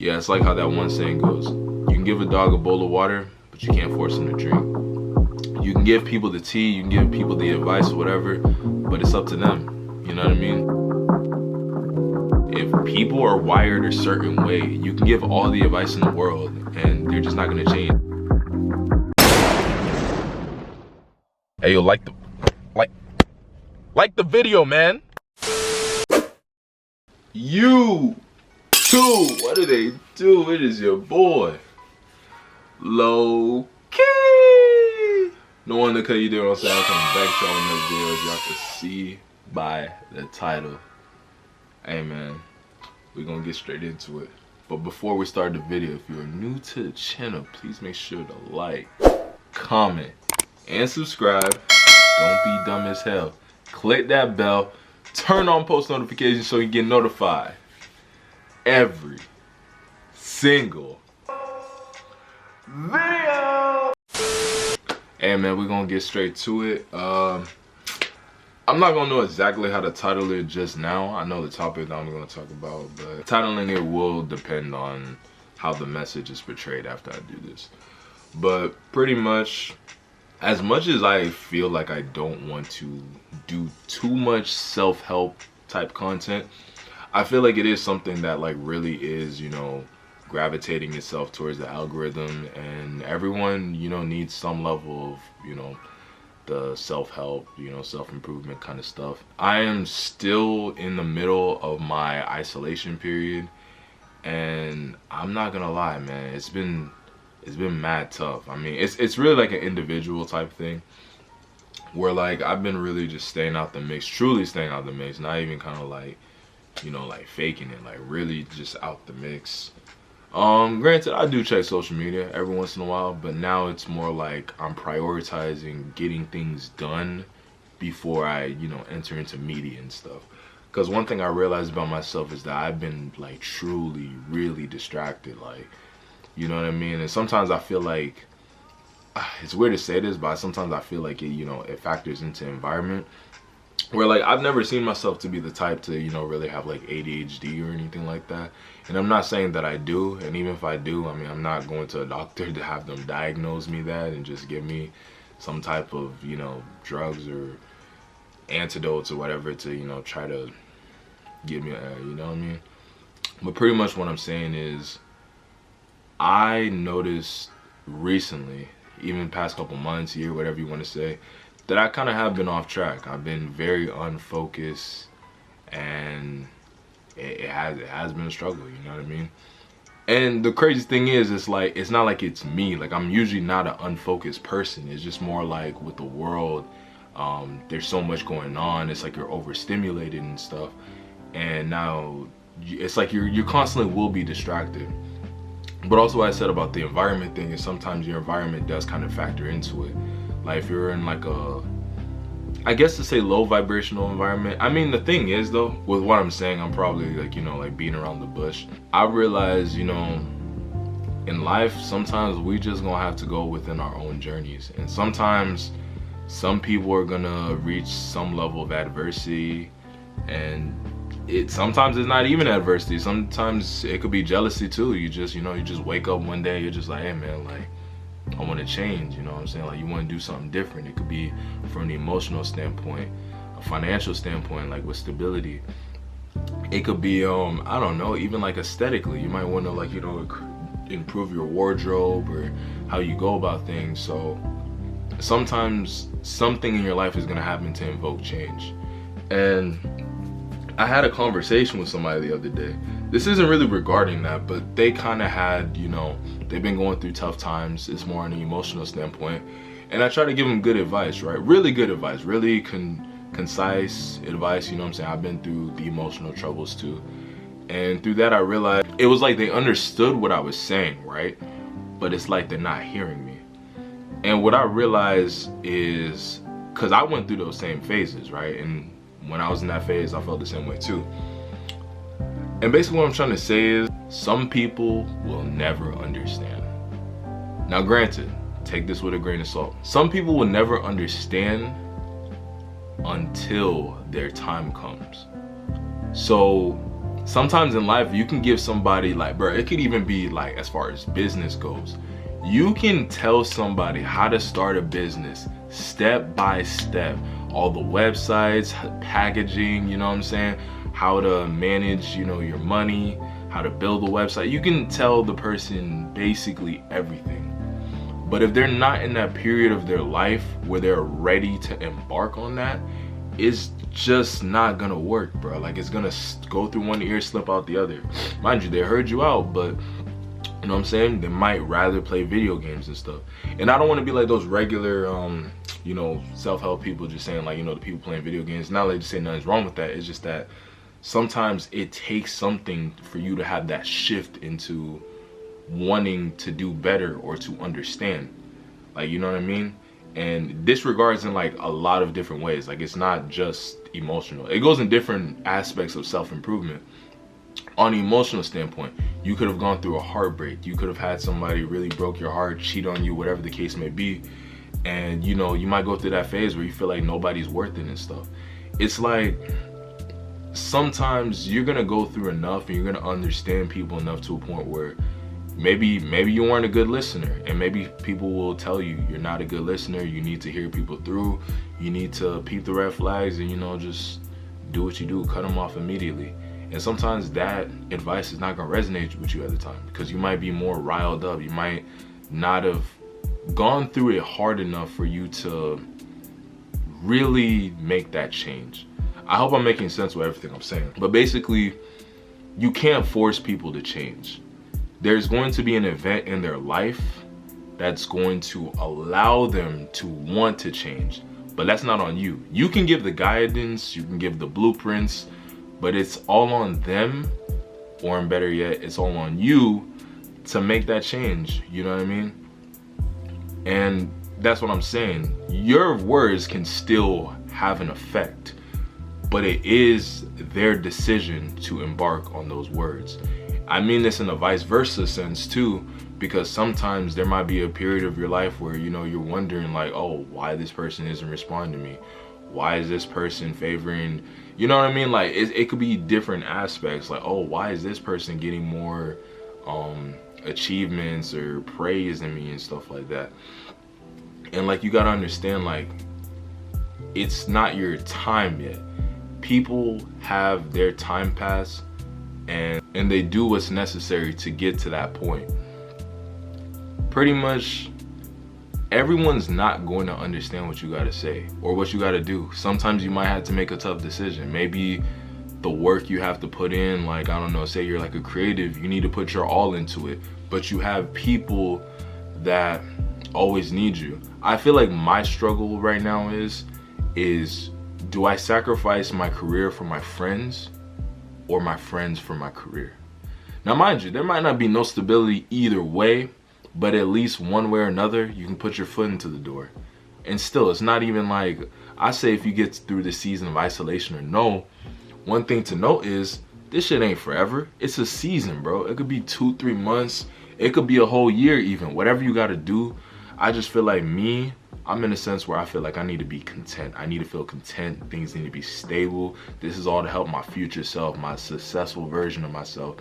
Yeah, it's like how that one saying goes. You can give a dog a bowl of water, but you can't force him to drink. You can give people the tea, you can give people the advice or whatever, but it's up to them. You know what I mean? If people are wired a certain way, you can give all the advice in the world and they're just not gonna change. Hey, yo, like the video, man. You too. What do they do? It is your boy, Low Key. No wonder, cause you do what I'm saying. I'm coming back to y'all in those videos. Y'all can see by the title. Hey man, we're gonna get straight into it. But before we start the video, if you're new to the channel, please make sure to like, comment, and subscribe. Don't be dumb as hell. Click that bell. Turn on post notifications so you get notified every single video. Hey man, we're gonna get straight to it. I'm not gonna know exactly how to title it just now. I know the topic that I'm gonna talk about, but titling it will depend on how the message is portrayed after I do this. But pretty much as I feel like I don't want to do too much self-help type content, I feel like it is something that like really is, you know, gravitating itself towards the algorithm, and everyone, you know, needs some level of, you know, the self-help, you know, self-improvement kind of stuff. I am still in the middle of my isolation period, and I'm not gonna lie, man, it's been mad tough. I mean, it's really like an individual type thing where like I've been really just staying out the mix, truly staying out the mix, not even kind of like, you know, like faking it, like really just out the mix. Granted, I do check social media every once in a while, but now it's more like I'm prioritizing getting things done before I, you know, enter into media and stuff. Because one thing I realized about myself is that I've been like truly really distracted, like, you know what I mean? And sometimes I feel like, it's weird to say this, but sometimes I feel like it, you know, it factors into environment. Where like I've never seen myself to be the type to, you know, really have like ADHD or anything like that. And I'm not saying that I do, and even if I do, I mean, I'm not going to a doctor to have them diagnose me that and just give me some type of, you know, drugs or antidotes or whatever to, you know, try to give me a, you know what I mean? But pretty much what I'm saying is, I noticed recently, even past couple months, year, whatever you want to say, that I kind of have been off track. I've been very unfocused, and it has been a struggle, you know what I mean? And the crazy thing is, it's like, it's not like it's me. Like, I'm usually not an unfocused person. It's just more like with the world, there's so much going on. It's like you're overstimulated and stuff. And now it's like you constantly will be distracted. But also what I said about the environment thing is sometimes your environment does kind of factor into it. Like if you're in like a, I guess to say low vibrational environment. I mean, the thing is though, with what I'm saying, I'm probably like, you know, like beating around the bush. I realize, you know, in life, sometimes we just gonna have to go within our own journeys. And sometimes some people are gonna reach some level of adversity, and sometimes it's not even adversity. Sometimes it could be jealousy too. You just, you know, you just wake up one day, you're just like, hey man, like, I want to change, you know what I'm saying? Like, you want to do something different. It could be from the emotional standpoint, a financial standpoint, like with stability. It could be, I don't know, even like aesthetically. You might want to, like, you know, improve your wardrobe or how you go about things. So sometimes something in your life is going to happen to invoke change. And I had a conversation with somebody the other day. This isn't really regarding that, but they kind of had, you know, they've been going through tough times. It's more on the emotional standpoint. And I try to give them good advice, right? Really good advice, really concise advice, you know what I'm saying? I've been through the emotional troubles too. And through that, I realized it was like they understood what I was saying, right? But it's like they're not hearing me. And what I realized is, because I went through those same phases, right? And when I was in that phase, I felt the same way too. And basically what I'm trying to say is, some people will never understand. Now granted, take this with a grain of salt. Some people will never understand until their time comes. So sometimes in life you can give somebody, like, bro, it could even be like as far as business goes. You can tell somebody how to start a business step by step, all the websites, packaging, you know what I'm saying, how to manage, you know, your money, how to build a website. You can tell the person basically everything. But if they're not in that period of their life where they're ready to embark on that, it's just not gonna work, bro. Like, it's gonna go through one ear, slip out the other. Mind you, they heard you out, but you know what I'm saying, they might rather play video games and stuff. And I don't want to be like those regular you know, self-help people just saying, like, you know, the people playing video games, not like to say nothing's wrong with that. It's just that sometimes it takes something for you to have that shift into wanting to do better or to understand, like, you know what I mean. And this regards in like a lot of different ways. Like, it's not just emotional, it goes in different aspects of self-improvement. On the emotional standpoint, you could have gone through a heartbreak, you could have had somebody really broke your heart, cheat on you, whatever the case may be, and you know, you might go through that phase where you feel like nobody's worth it and stuff. It's like sometimes you're gonna go through enough and you're gonna understand people enough to a point where maybe you weren't a good listener, and maybe people will tell you you're not a good listener, you need to hear people through, you need to peep the red flags, and you know, just do what you do, cut them off immediately. And sometimes that advice is not gonna resonate with you at the time because you might be more riled up, you might not have gone through it hard enough for you to really make that change. I hope I'm making sense with everything I'm saying, but basically, you can't force people to change. There's going to be an event in their life that's going to allow them to want to change, but that's not on you. You can give the guidance, you can give the blueprints, but it's all on them, or better yet, it's all on you to make that change, you know what I mean? And that's what I'm saying. Your words can still have an effect, but it is their decision to embark on those words. I mean this in a vice versa sense too, because sometimes there might be a period of your life where, you know, you're wondering like, oh, why this person isn't responding to me? Why is this person favoring, you know what I mean? Like, it could be different aspects, like, oh, why is this person getting more achievements or praise than me and stuff like that. And like, you gotta understand, like, it's not your time yet. People have their time pass, and they do what's necessary to get to that point. Pretty much everyone's not going to understand what you gotta say or what you gotta do. Sometimes you might have to make a tough decision. Maybe the work you have to put in, like, I don't know, say you're like a creative, you need to put your all into it, but you have people that always need you. I feel like my struggle right now is do I sacrifice my career for my friends or my friends for my career? Now mind you, there might not be no stability either way, but at least one way or another, you can put your foot into the door. And still, it's not even like, I say if you get through the season of isolation or no, one thing to note is this shit ain't forever. It's a season, bro. It could be 2-3 months. It could be a whole year even. Whatever you gotta do. I just feel like I'm in a sense where I feel like I need to be content. I need to feel content. Things need to be stable. This is all to help my future self, my successful version of myself.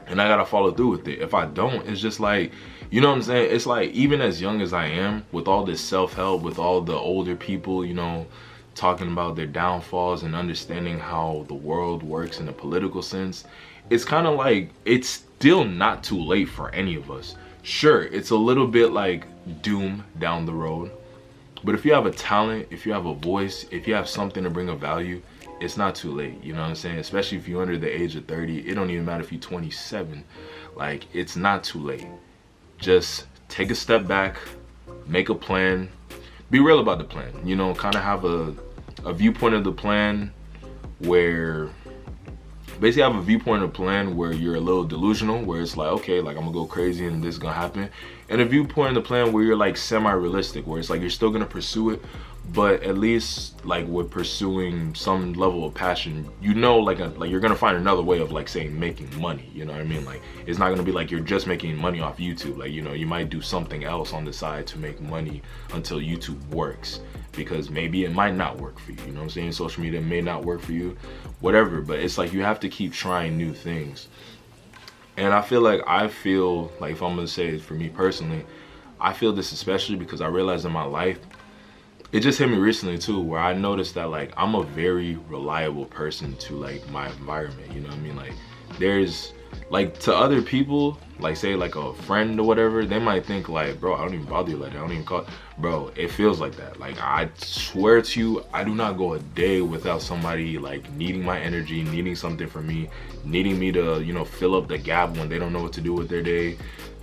And I gotta follow through with it. If I don't, it's just like, you know what I'm saying? It's like, even as young as I am, with all this self-help, with all the older people, you know, talking about their downfalls and understanding how the world works in a political sense, it's kind of like, it's still not too late for any of us. Sure, it's a little bit like doom down the road, but if you have a talent, if you have a voice, if you have something to bring a value, it's not too late, you know what I'm saying? Especially if you're under the age of 30, it don't even matter if you're 27. Like, it's not too late. Just take a step back, make a plan, be real about the plan, you know, kind of have a viewpoint of the plan where, basically have a viewpoint of the plan where you're a little delusional, where it's like, okay, like, I'm gonna go crazy and this is gonna happen. And a viewpoint of the plan where you're like semi-realistic, where it's like you're still gonna pursue it, but at least like with pursuing some level of passion, you know, like you're gonna find another way of, like, saying, making money, you know what I mean? Like, it's not gonna be like you're just making money off YouTube. Like, you know, you might do something else on the side to make money until YouTube works. because maybe it might not work for you. You know what I'm saying? Social media may not work for you, whatever, but it's like you have to keep trying new things. And I feel like if I'm gonna say it for me personally, I feel this especially because I realized in my life, it just hit me recently too, where I noticed that like I'm a very reliable person to like my environment. You know what I mean? Like there's like, to other people, like say like a friend or whatever, they might think like, bro, I don't even bother you like that, I don't even call. Bro, it feels like that. Like I swear to you, I do not go a day without somebody like needing my energy, needing something from me, needing me to, you know, fill up the gap when they don't know what to do with their day,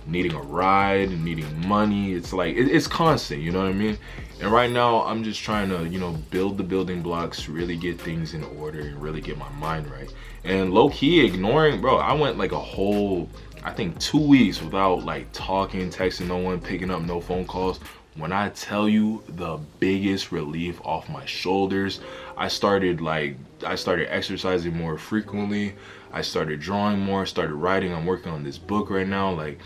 needing a ride, needing money. It's like it's constant, you know what I mean? And right now I'm just trying to, you know, build the building blocks, really get things in order and really get my mind right. And low-key ignoring, bro, I went like a whole, I think 2 weeks without like talking, texting no one, picking up no phone calls. When I tell you the biggest relief off my shoulders, I started exercising more frequently. I started drawing more, started writing. I'm working on this book right now. Like,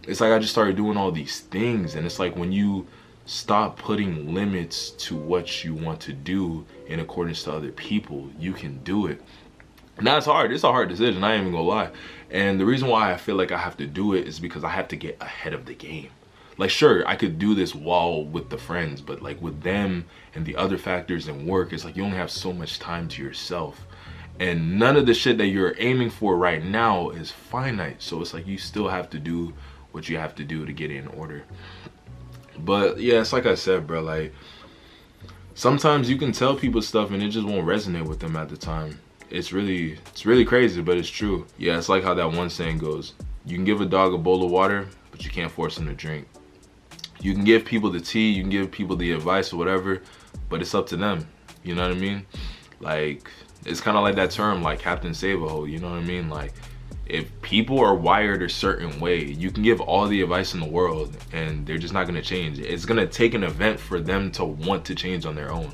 it's like I just started doing all these things. And it's like when you stop putting limits to what you want to do in accordance to other people, you can do it. Now it's hard. It's a hard decision. I ain't even gonna lie. And the reason why I feel like I have to do it is because I have to get ahead of the game. Like, sure, I could do this while with the friends, but like with them and the other factors in work, it's like you only have so much time to yourself. And none of the shit that you're aiming for right now is finite. So it's like you still have to do what you have to do to get in order. But yeah, it's like I said, bro, like sometimes you can tell people stuff and it just won't resonate with them at the time. It's really crazy, but it's true. Yeah, it's like how that one saying goes. You can give a dog a bowl of water, but you can't force him to drink. You can give people the tea, you can give people the advice or whatever, but it's up to them. You know what I mean? Like, it's kind of like that term, like Captain Save-A-Ho, you know what I mean? Like, if people are wired a certain way, you can give all the advice in the world and they're just not gonna change. It's gonna take an event for them to want to change on their own.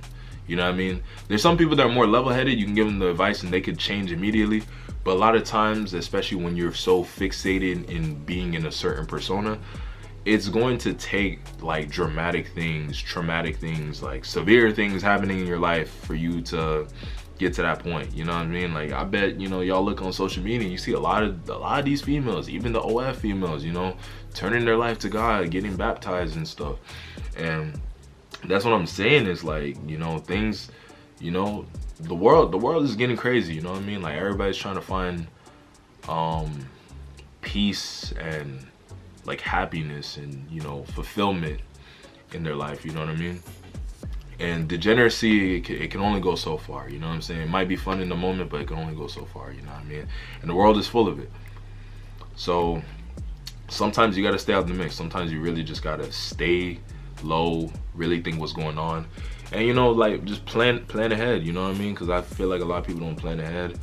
You know what I mean? There's some people that are more level-headed, you can give them the advice and they could change immediately. But a lot of times, especially when you're so fixated in being in a certain persona, it's going to take like dramatic things, traumatic things, like severe things happening in your life for you to get to that point. You know what I mean? Like, I bet, you know, y'all look on social media, you see a lot of these females, even the OF females, you know, turning their life to God, getting baptized and stuff. And that's what I'm saying is like, you know, things, you know, the world is getting crazy, you know what I mean? Like, everybody's trying to find peace and like happiness and, you know, fulfillment in their life, you know what I mean? And degeneracy, it can only go so far, you know what I'm saying? It might be fun in the moment, but it can only go so far, you know what I mean? And the world is full of it. So sometimes you gotta stay out of the mix. Sometimes you really just gotta stay low, really think what's going on. And, you know, like, just plan ahead, you know what I mean? Because I feel like a lot of people don't plan ahead.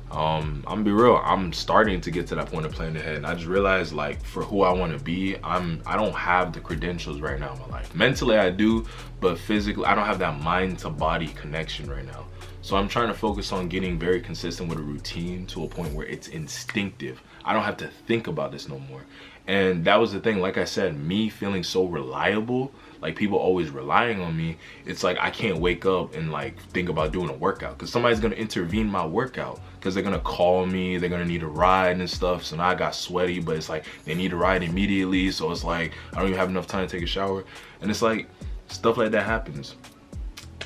I'm gonna be real, I'm starting to get to that point of planning ahead, and I just realized, like, for who I want to be, I don't have the credentials right now in my life. Mentally I do, but physically I don't have that mind to body connection right now. So I'm trying to focus on getting very consistent with a routine to a point where it's instinctive. I don't have to think about this no more. And that was the thing, like I said, me feeling so reliable, like people always relying on me, it's like I can't wake up and like think about doing a workout because somebody's gonna intervene my workout because they're gonna call me, they're gonna need a ride and stuff. So now I got sweaty, but it's like they need a ride immediately, so it's like I don't even have enough time to take a shower. And it's like stuff like that happens.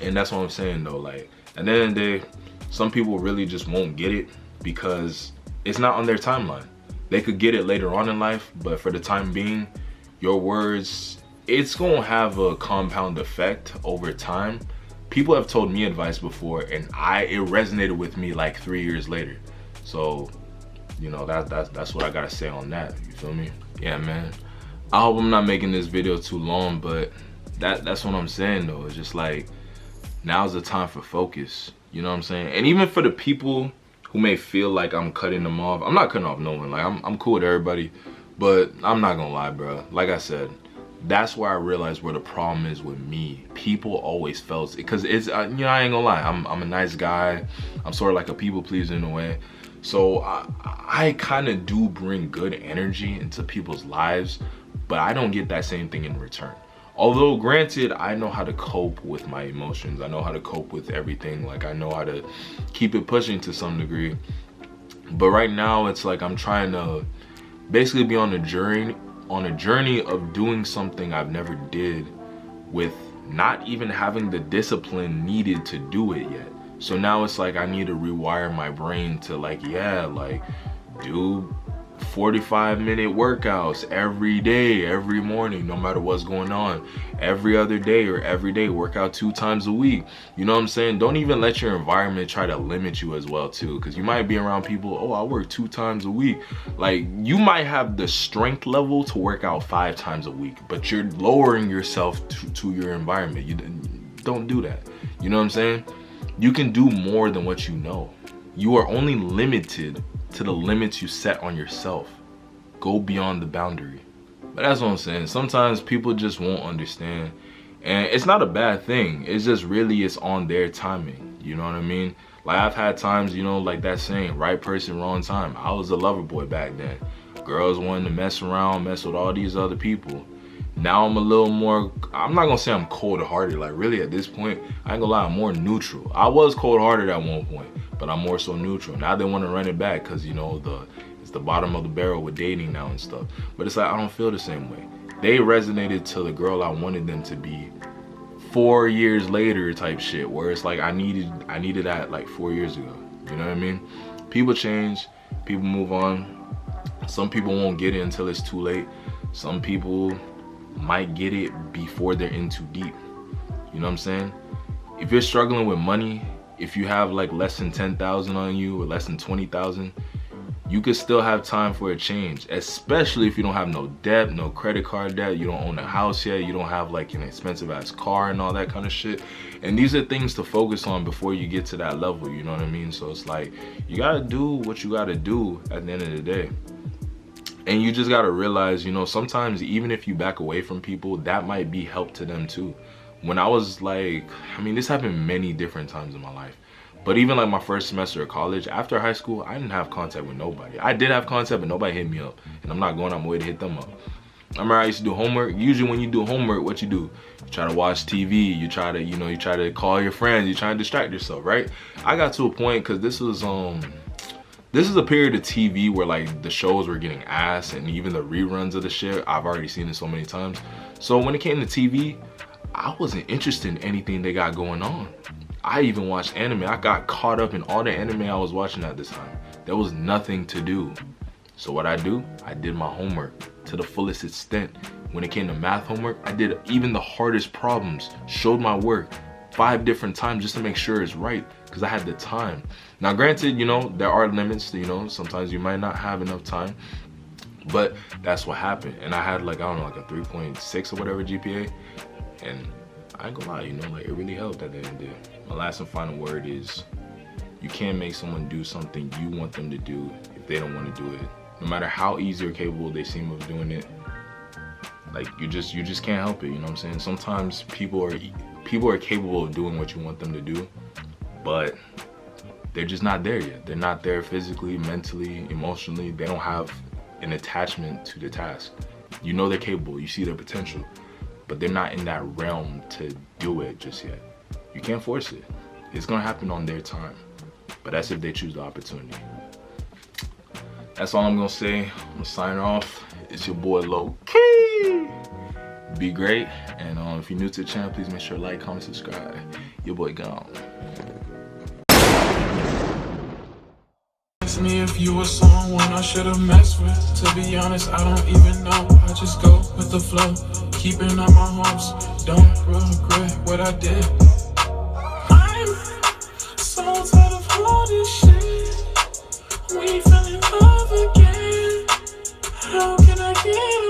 And that's what I'm saying though, like at the end of the day, some people really just won't get it because it's not on their timeline. They could get it later on in life, but for the time being, your words, it's gonna have a compound effect over time. People have told me advice before and it resonated with me like 3 years later. So, you know, that's what I gotta say on that, you feel me? Yeah, man. I hope I'm not making this video too long, but that's what I'm saying though. It's just like, now's the time for focus, you know what I'm saying? And even for the people who may feel like I'm cutting them off, I'm not cutting off no one. Like, I'm cool with everybody, but I'm not gonna lie, bro. Like I said, that's where I realized where the problem is with me. People always felt it, because it's, you know, I ain't gonna lie, I'm a nice guy. I'm sort of like a people pleaser in a way. So I kind of do bring good energy into people's lives, but I don't get that same thing in return. Although granted, I know how to cope with my emotions. I know how to cope with everything. Like, I know how to keep it pushing to some degree. But right now it's like I'm trying to basically be on a journey of doing something I've never did, with not even having the discipline needed to do it yet. So now it's like I need to rewire my brain to like, yeah, like do 45-minute workouts every day, every morning, no matter what's going on. Every other day or every day, work out 2 times a week. You know what I'm saying? Don't even let your environment try to limit you as well too, because you might be around people, oh, I work 2 times a week. Like, you might have the strength level to work out 5 times a week, but you're lowering yourself to your environment. You don't do that. You know what I'm saying? You can do more than what you know. You are only limited to the limits you set on yourself. Go beyond the boundary. But that's what I'm saying. Sometimes people just won't understand. And it's not a bad thing. It's just really, it's on their timing. You know what I mean? Like, I've had times, you know, like that saying, right person, wrong time. I was a lover boy back then. Girls wanted to mess around, mess with all these other people. Now I'm a little more, I'm not gonna say I'm cold-hearted. Like, really, at this point, I ain't gonna lie, I'm more neutral. I was cold-hearted at one point, but I'm more so neutral. Now they want to run it back because, you know, it's the bottom of the barrel with dating now and stuff. But it's like, I don't feel the same way. They resonated to the girl I wanted them to be 4 years later type shit, where it's like I needed that like 4 years ago. You know what I mean? People change, people move on. Some people won't get it until it's too late. Some people might get it before they're in too deep. You know what I'm saying? If you're struggling with money, if you have like less than 10,000 on you or less than 20,000, you could still have time for a change, especially if you don't have no debt, no credit card debt, you don't own a house yet, you don't have like an expensive ass car and all that kind of shit. And these are things to focus on before you get to that level, you know what I mean? So it's like, you gotta do what you gotta do at the end of the day. And you just gotta realize, you know, sometimes even if you back away from people, that might be help to them too. When I was like, I mean, this happened many different times in my life. But even like my first semester of college, after high school, I didn't have contact with nobody. I did have contact, but nobody hit me up. And I'm not going on my way to hit them up. I remember I used to do homework. Usually when you do homework, what you do? You try to watch TV, you try to, you know, you try to call your friends, you try to distract yourself, right? I got to a point, because this is a period of TV where like the shows were getting ass, and even the reruns of the shit, I've already seen it so many times. So when it came to TV, I wasn't interested in anything they got going on. I even watched anime. I got caught up in all the anime I was watching at this time. There was nothing to do. So what I did my homework to the fullest extent. When it came to math homework, I did even the hardest problems, showed my work 5 different times just to make sure it's right, because I had the time. Now granted, you know, there are limits, you know, sometimes you might not have enough time, but that's what happened. And I had like, I don't know, like a 3.6 or whatever GPA, and I ain't gonna lie, you know, like it really helped at the end of the day. My last and final word is, you can't make someone do something you want them to do if they don't want to do it. No matter how easy or capable they seem of doing it, like you just can't help it, you know what I'm saying? Sometimes people are capable of doing what you want them to do, but they're just not there yet. They're not there physically, mentally, emotionally. They don't have an attachment to the task. You know they're capable, you see their potential, but they're not in that realm to do it just yet. You can't force it. It's gonna happen on their time, but that's if they choose the opportunity. That's all I'm gonna say. I'm gonna sign off. It's your boy Low Key. Be great, and if you're new to the channel, please make sure to like, comment, subscribe. Your boy gone. Ask me if you were someone I should have messed with. To be honest, I don't even know. I just go with the flow, keeping up my hopes. Don't regret what I did. I'm so tired of all this shit. We fell in love again. How can I get